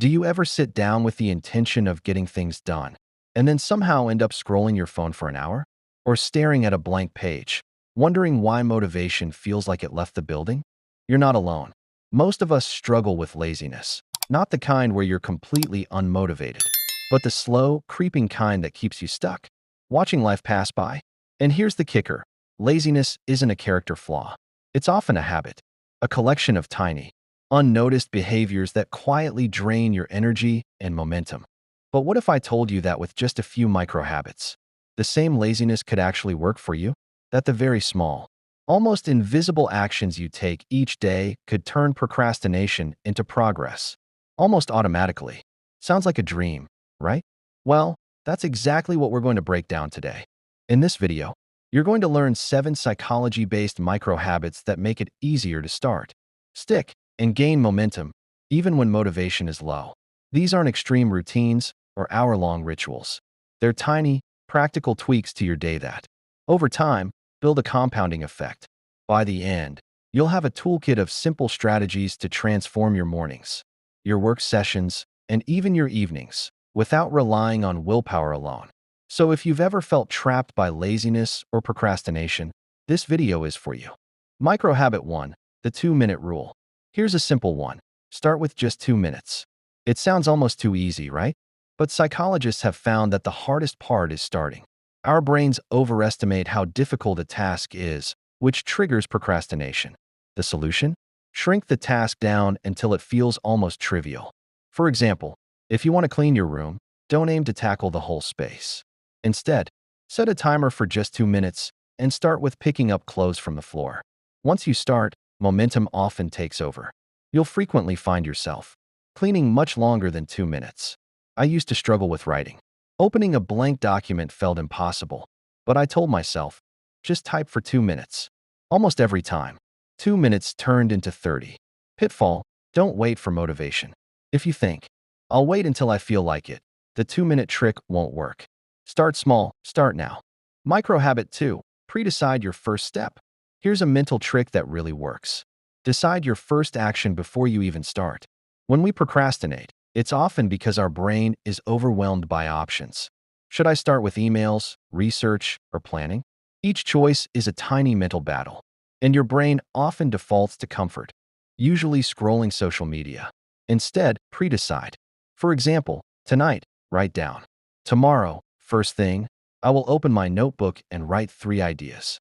Do you ever sit down with the intention of getting things done and then somehow end up scrolling your phone for an hour? Or staring at a blank page, wondering why motivation feels like it left the building? You're not alone. Most of us struggle with laziness, not the kind where you're completely unmotivated, but the slow, creeping kind that keeps you stuck, watching life pass by. And here's the kicker: laziness isn't a character flaw. It's often a habit, a collection of tiny, unnoticed behaviors that quietly drain your energy and momentum. But what if I told you that with just a few micro habits, the same laziness could actually work for you? That the very small, almost invisible actions you take each day could turn procrastination into progress, almost automatically. Sounds like a dream, right? Well, that's exactly what we're going to break down today. In this video, you're going to learn 7 psychology-based micro habits that make it easier to start, stick, and gain momentum, even when motivation is low. These aren't extreme routines or hour-long rituals. They're tiny, practical tweaks to your day that, over time, build a compounding effect. By the end, you'll have a toolkit of simple strategies to transform your mornings, your work sessions, and even your evenings, without relying on willpower alone. So if you've ever felt trapped by laziness or procrastination, this video is for you. Micro habit 1, the 2-minute rule. Here's a simple one. Start with just 2 minutes. It sounds almost too easy, right? But psychologists have found that the hardest part is starting. Our brains overestimate how difficult a task is, which triggers procrastination. The solution? Shrink the task down until it feels almost trivial. For example, if you want to clean your room, don't aim to tackle the whole space. Instead, set a timer for just 2 minutes and start with picking up clothes from the floor. Once you start, momentum often takes over. You'll frequently find yourself cleaning much longer than 2 minutes. I used to struggle with writing. Opening a blank document felt impossible, but I told myself, just type for 2 minutes. Almost every time, 2 minutes turned into 30. Pitfall: don't wait for motivation. If you think, I'll wait until I feel like it, the 2-minute trick won't work. Start small, start now. Micro habit 2, pre-decide your first step. Here's a mental trick that really works. Decide your first action before you even start. When we procrastinate, it's often because our brain is overwhelmed by options. Should I start with emails, research, or planning? Each choice is a tiny mental battle, and your brain often defaults to comfort, usually scrolling social media. Instead, pre-decide. For example, tonight, write down. Tomorrow, first thing, I will open my notebook and write 3 ideas.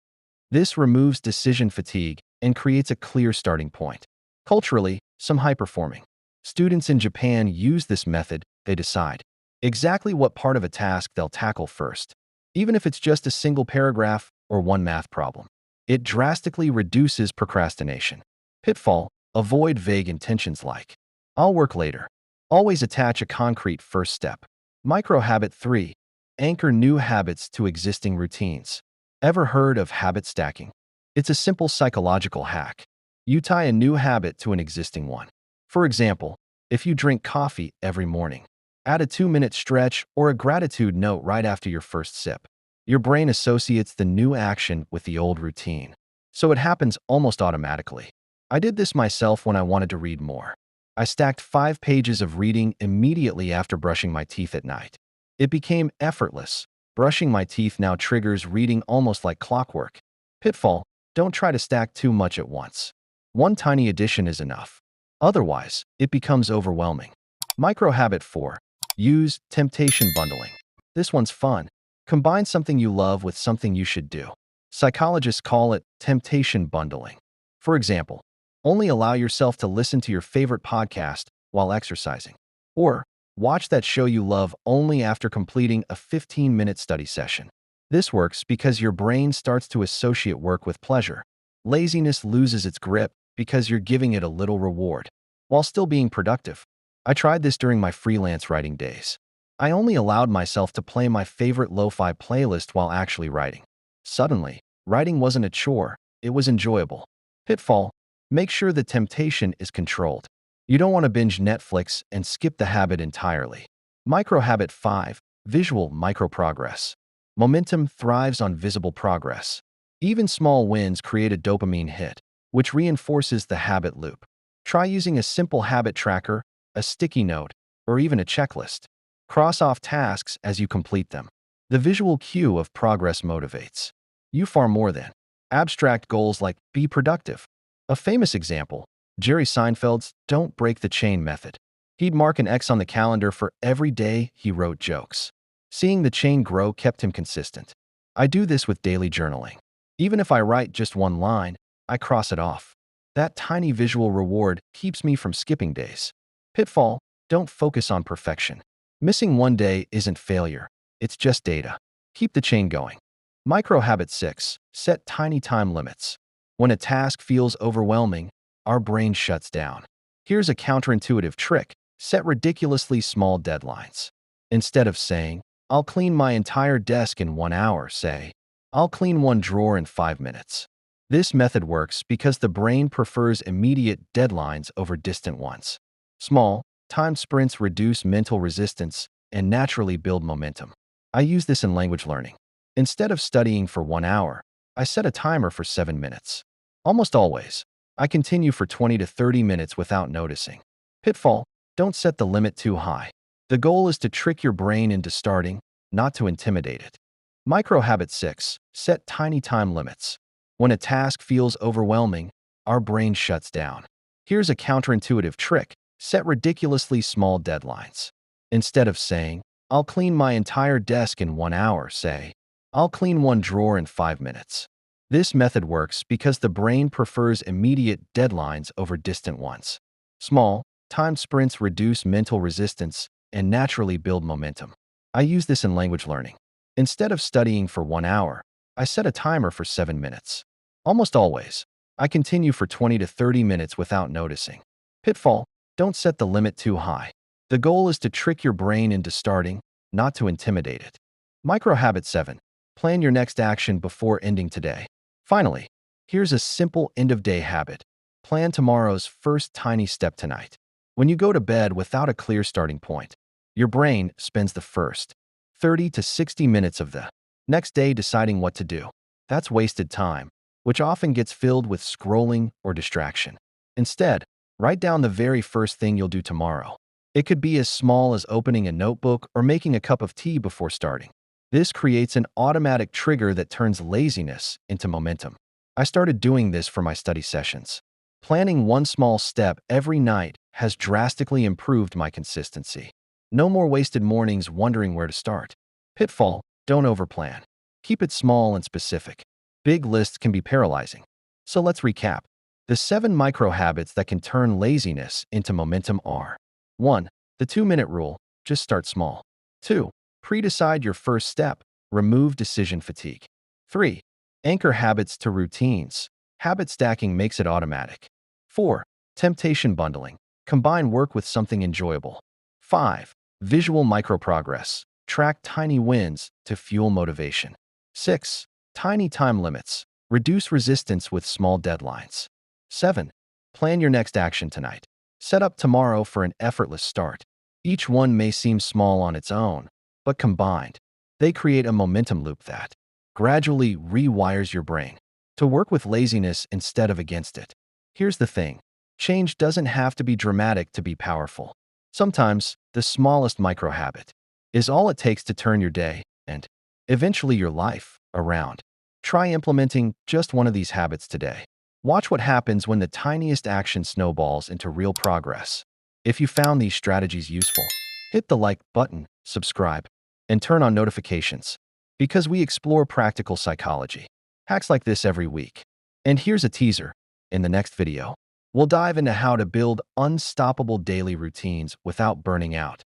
This removes decision fatigue and creates a clear starting point. Culturally, some high-performing students in Japan use this method. They decide exactly what part of a task they'll tackle first, even if it's just a single paragraph or one math problem. It drastically reduces procrastination. Pitfall: avoid vague intentions like, I'll work later. Always attach a concrete first step. Micro habit 3, anchor new habits to existing routines. Ever heard of habit stacking? It's a simple psychological hack. You tie a new habit to an existing one. For example, if you drink coffee every morning, add a 2-minute stretch or a gratitude note right after your first sip. Your brain associates the new action with the old routine, so it happens almost automatically. I did this myself when I wanted to read more. I stacked 5 pages of reading immediately after brushing my teeth at night. It became effortless. Brushing my teeth now triggers reading almost like clockwork. Pitfall: don't try to stack too much at once. One tiny addition is enough. Otherwise, it becomes overwhelming. Micro habit 4, use temptation bundling. This one's fun. Combine something you love with something you should do. Psychologists call it temptation bundling. For example, only allow yourself to listen to your favorite podcast while exercising, or watch that show you love only after completing a 15-minute study session. This works because your brain starts to associate work with pleasure. Laziness loses its grip because you're giving it a little reward, while still being productive. I tried this during my freelance writing days. I only allowed myself to play my favorite lo-fi playlist while actually writing. Suddenly, writing wasn't a chore, it was enjoyable. Pitfall: make sure the temptation is controlled. You don't want to binge Netflix and skip the habit entirely. Micro habit 5, visual micro-progress. Momentum thrives on visible progress. Even small wins create a dopamine hit, which reinforces the habit loop. Try using a simple habit tracker, a sticky note, or even a checklist. Cross off tasks as you complete them. The visual cue of progress motivates you far more than abstract goals like be productive. A famous example, Jerry Seinfeld's don't break the chain method. He'd mark an X on the calendar for every day he wrote jokes. Seeing the chain grow kept him consistent. I do this with daily journaling. Even if I write just one line, I cross it off. That tiny visual reward keeps me from skipping days. Pitfall, don't focus on perfection. Missing one day isn't failure, it's just data. Keep the chain going. Micro habit 6, set tiny time limits. When a task feels overwhelming, our brain shuts down. Here's a counterintuitive trick, set ridiculously small deadlines. Instead of saying, I'll clean my entire desk in 1 hour, say, I'll clean one drawer in 5 minutes. This method works because the brain prefers immediate deadlines over distant ones. Small, timed sprints reduce mental resistance and naturally build momentum. I use this in language learning. Instead of studying for 1 hour, I set a timer for 7 minutes. Almost always, I continue for 20 to 30 minutes without noticing. Pitfall, don't set the limit too high. The goal is to trick your brain into starting, not to intimidate it. Micro habit 6, set tiny time limits. When a task feels overwhelming, our brain shuts down. Here's a counterintuitive trick, set ridiculously small deadlines. Instead of saying, I'll clean my entire desk in 1 hour, say, I'll clean one drawer in 5 minutes. This method works because the brain prefers immediate deadlines over distant ones. Small, timed sprints reduce mental resistance and naturally build momentum. I use this in language learning. Instead of studying for 1 hour, I set a timer for 7 minutes. Almost always, I continue for 20 to 30 minutes without noticing. Pitfall, don't set the limit too high. The goal is to trick your brain into starting, not to intimidate it. Micro habit 7, plan your next action before ending today. Finally, here's a simple end-of-day habit. Plan tomorrow's first tiny step tonight. When you go to bed without a clear starting point, your brain spends the first 30 to 60 minutes of the next day deciding what to do. That's wasted time, which often gets filled with scrolling or distraction. Instead, write down the very first thing you'll do tomorrow. It could be as small as opening a notebook or making a cup of tea before starting. This creates an automatic trigger that turns laziness into momentum. I started doing this for my study sessions. Planning one small step every night has drastically improved my consistency. No more wasted mornings wondering where to start. Pitfall, don't overplan. Keep it small and specific. Big lists can be paralyzing. So let's recap. The 7 micro habits that can turn laziness into momentum are: 1. The 2-minute rule, just start small. 2. Pre-decide your first step, remove decision fatigue. 3. Anchor habits to routines. Habit stacking makes it automatic. 4. Temptation bundling, combine work with something enjoyable. 5. Visual micro-progress, track tiny wins to fuel motivation. 6. Tiny time limits, reduce resistance with small deadlines. 7. Plan your next action tonight. Set up tomorrow for an effortless start. Each one may seem small on its own, but combined, they create a momentum loop that gradually rewires your brain to work with laziness instead of against it. Here's the thing, change doesn't have to be dramatic to be powerful. Sometimes, the smallest micro habit is all it takes to turn your day, and eventually your life, around. Try implementing just one of these habits today. Watch what happens when the tiniest action snowballs into real progress. If you found these strategies useful, hit the like button, subscribe, and turn on notifications, because we explore practical psychology hacks like this every week. And here's a teaser. In the next video, we'll dive into how to build unstoppable daily routines without burning out.